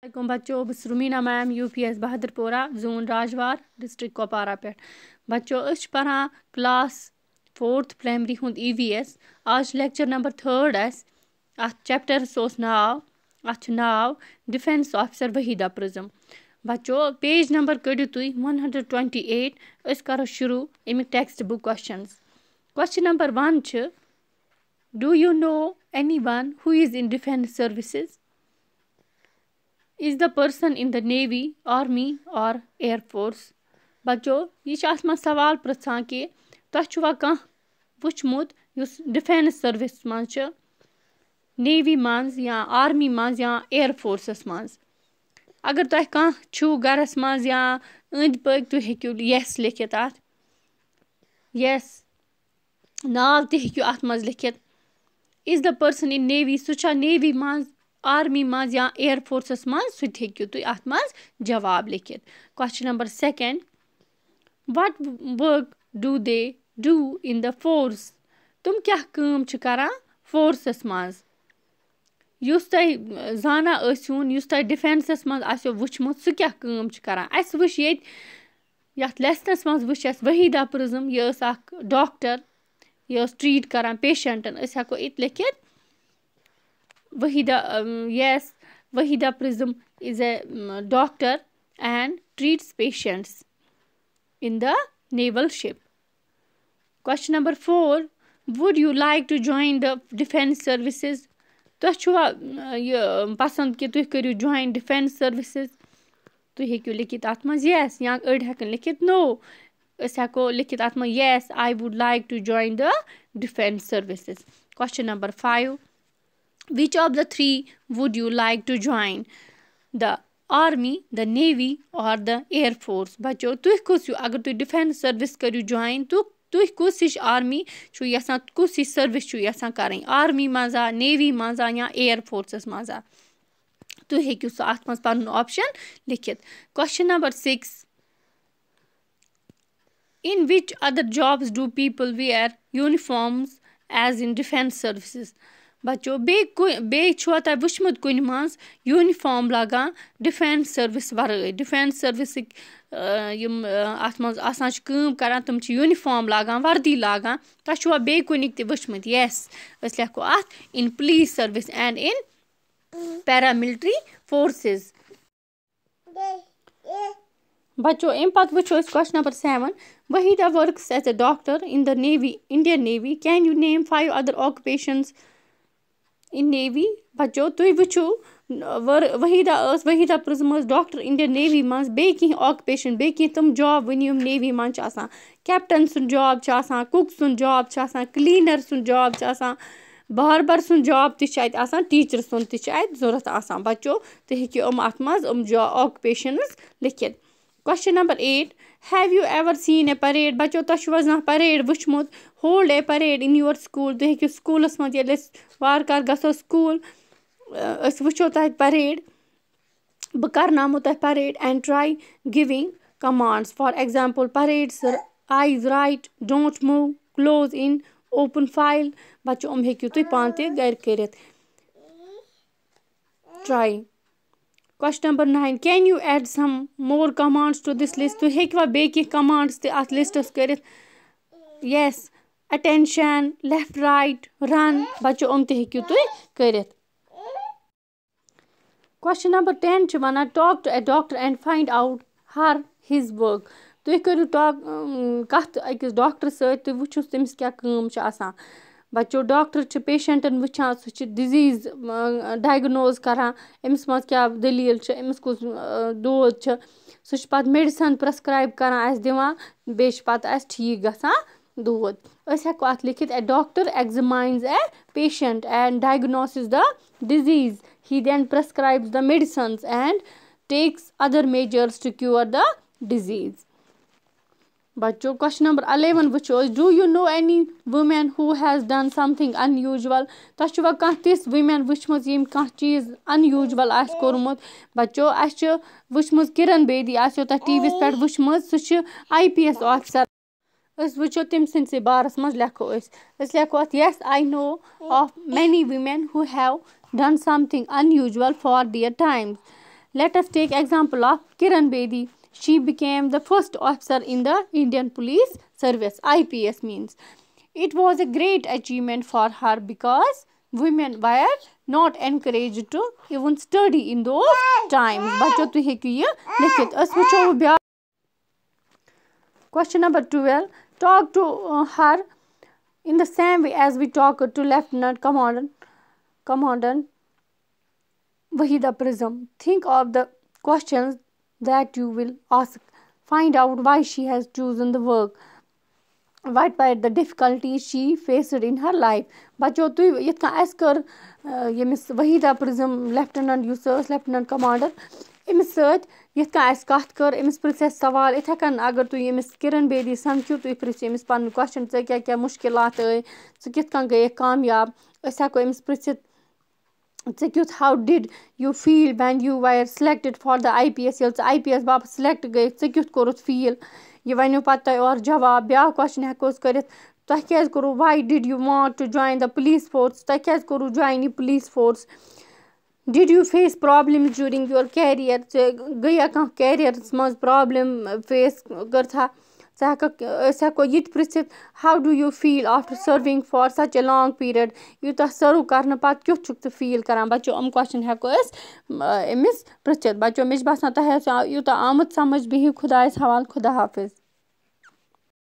Assalamualaikum बच्चों बस Rumina ma'am UPS Bahadurpora zone Rajwar district Kupwara पे बच्चों पढ़ान क्लास 4th प्राइमरी हुंद EVS आज लेक्चर नंबर 3 अत चैप्टरस नाव डिफेंस ऑफिसर वहीदा प्रिज्म बच्चों पेज नंबर कड़ियो तुई 128 अस करो शुरू अमिक text book question number 1 do you know anyone who is in defence services Is the person in the Navy, Army or Air Force? बच्चों ये आत्मा सवाल पृछान कि तुह छुवा कह वुचमुत युस डिफेंस सर्विस मज नेवी मज या आर्मी मज या एयर फोर्सस मज अगर तुह कह छु गरस मज या अंद पक तुह हेक्यू यस लिखित अत यस नाव ते हेक्यू अत मज लिखित is the person in navy सह नेवी मज आर्मी मज या एयर फोर्सस मज सह हेक्यू तुम अत मज जवाब लिखित question number 2 what work do they do in the force तुम क्या काम छ करान फोर्सस मज युस तुम जाना आसियोन युस तुम डिफेंसस मज आसियो वुचमुत सह क्या काम छ करान अस वुच यत लेसनस मज वुच अस वहीदा प्रिज्म ये अख डॉक्टर ये ट्रीट करान पेशेंटन अस हेको इत लिखित Wahida Prism is a doctor and treats patients in the naval ship. Question number 4. Would you like to join the defense services? तुह छुआ पसंद कि तुह करियो join defense services? तुह हेक्यू लिखित अत मज yes या अड़ हेकन लिखित no. अस हेको लिखित अत मज yes I would like to join the defense services. Question number 5. Which of the 3 would you like to join? The Army, the Navy or the Air Force? बच्चों तुह कुछ अगर तुह डिफेंस सर्विस करियो ज्वाइन तुह कुछ आर्मी छु यसान कुछ सर्विस छु यसान करनी आर्मी मजा नेवी मजा या एयर फोर्सस मजा तुह हेक्यू सो अत मज पन ऑप्शन लिखित question number 6 in which other jobs do people wear uniforms as in defense services? बच्चों बे छुआ तुम वुचमुत कुन मज यूनिफॉर्म लगान डिफेंस सर्विस वरय डिफेंस सर्विस यम अत मज आसान काम करान तुम यूनिफॉर्म लगान वर्दी लगान तुह छुआ बे कुनिक ते वुचमुत यस अस लेखो अत in police service and in paramilitary forces बच्चों अम पत वुचो question number 7 Wahida works as a doctor in the Navy, Indian Navy. Can you name 5 other occupations in Navy? बच्चों तुम वुचो Wahida Prism doctor Indian Navy मज बे कह ऑक्युपेशन बे कह तुम जॉब वन यम नेवी मज कैप्टन सुन जॉब कुक सुन जॉब क्लीनर सुन जॉब बार्बर सुन जॉब तह टीचर सुन तह जरूरत आसान बच्चों तुम हेक्यू अत मज ऑक्युपेशंस लिखित question number 8 Have you ever seen a parade? बच्चों तुह छुआ parade वुचमुत hold a parade in your school तुह हेक्यू स्कूलस मज ये वार कार गसो स्कूल अस वुचो तत परेड बह करनामो तह parade and try giving commands. For example, parades eyes right, don't move, close in, open file. बच्चों हेक्यू तुह पान ते घर करित try. Question number 9. Can you add some more commands to this list? तुह हेक्वा बे कह commands ते अत लिस्टस करित yes attention left right run बच्चों ते हेक्यू तुह करित Question number 10 छ वना talk to a doctor and find out her his work. तुह करियो कथ अकिस डॉक्टर सत तुह वुचुस तमिस क्या काम छ आसान बच्चों डॉक्टर छ पेशेंटन वुचान सह छ डिजीज डायग्नोज करान अमिस मज क्या दलील छ अमिस कुस दोद छ सह छ पत मेडिसिन प्रेस्क्राइब करान अस दिवान बे छ पत अस ठीक गसान दोद अस हेको अत लिखित a doctor examines a patient and diagnoses the disease. He then prescribes the medicines and takes other measures to cure the disease. बच्चों क्वेश्चन नंबर 11 वुचो do you know any women who has done something unusual तुह छुआ कह तिस women वुचमज यम कह चीज unusual आस कोरमुत बच्चों अस वुचमज किरण बेदी आसो तह टीवीस पे वुचमज सह IPS ऑफिसर अस वुचो तम सिंदसे बारस मज लेखो अस लेखो अत yes I know of many women who have done something unusual for their times. Let us take example of Kiran Bedi. She became the first officer in the Indian Police Service. IPS means. It was a great achievement for her because women were not encouraged to even study in those times. बच्चों तुम हेकियो ये लिखित अस वुचो ब्या Question number 12. Talk to her in the same way as we talk to Lieutenant Commandant Wahida Prism. Think of the questions that you will ask. Find out why she has chosen the work. What were the difficulties she faced in her life. बच्चों तुम यथ कन अस कर यमिस Wahida Prism lieutenant युस lieutenant commander अमिस सत यथ कन अस कथ कर अमिस पृछ सवाल इथे कन अगर तुम यमिस किरण बेदी समझो तुम पृछ अमिस पन क्वेश्चन ऐ क्या क्या मुश्किलात आई कित कन गई कामयाब अस हेको अमिस पृछित कित how did you feel when you were selected for the IPS L IPS बाप सिलेक्ट गई कित कोरुत फील ये वनो पत्ता और जवाब ब्या क्वेश्चन हेको करित तुह क्या करू why did you want to join the police force तुह क्या करू join police force did you face problems during your career गया कह कैरियरस मज प्रॉब्लम फेस कर था हेको ये पृछित how do you feel after serving for such a long period यूत सर्व करने पत क्युत छुक फील करान बच्चों हम क्वेश्चन हेको अमिस पृछित बच्चों मे बसान तह यूत आमुत समझ बिहिव खुदायस हवाल खुदा हाफिज।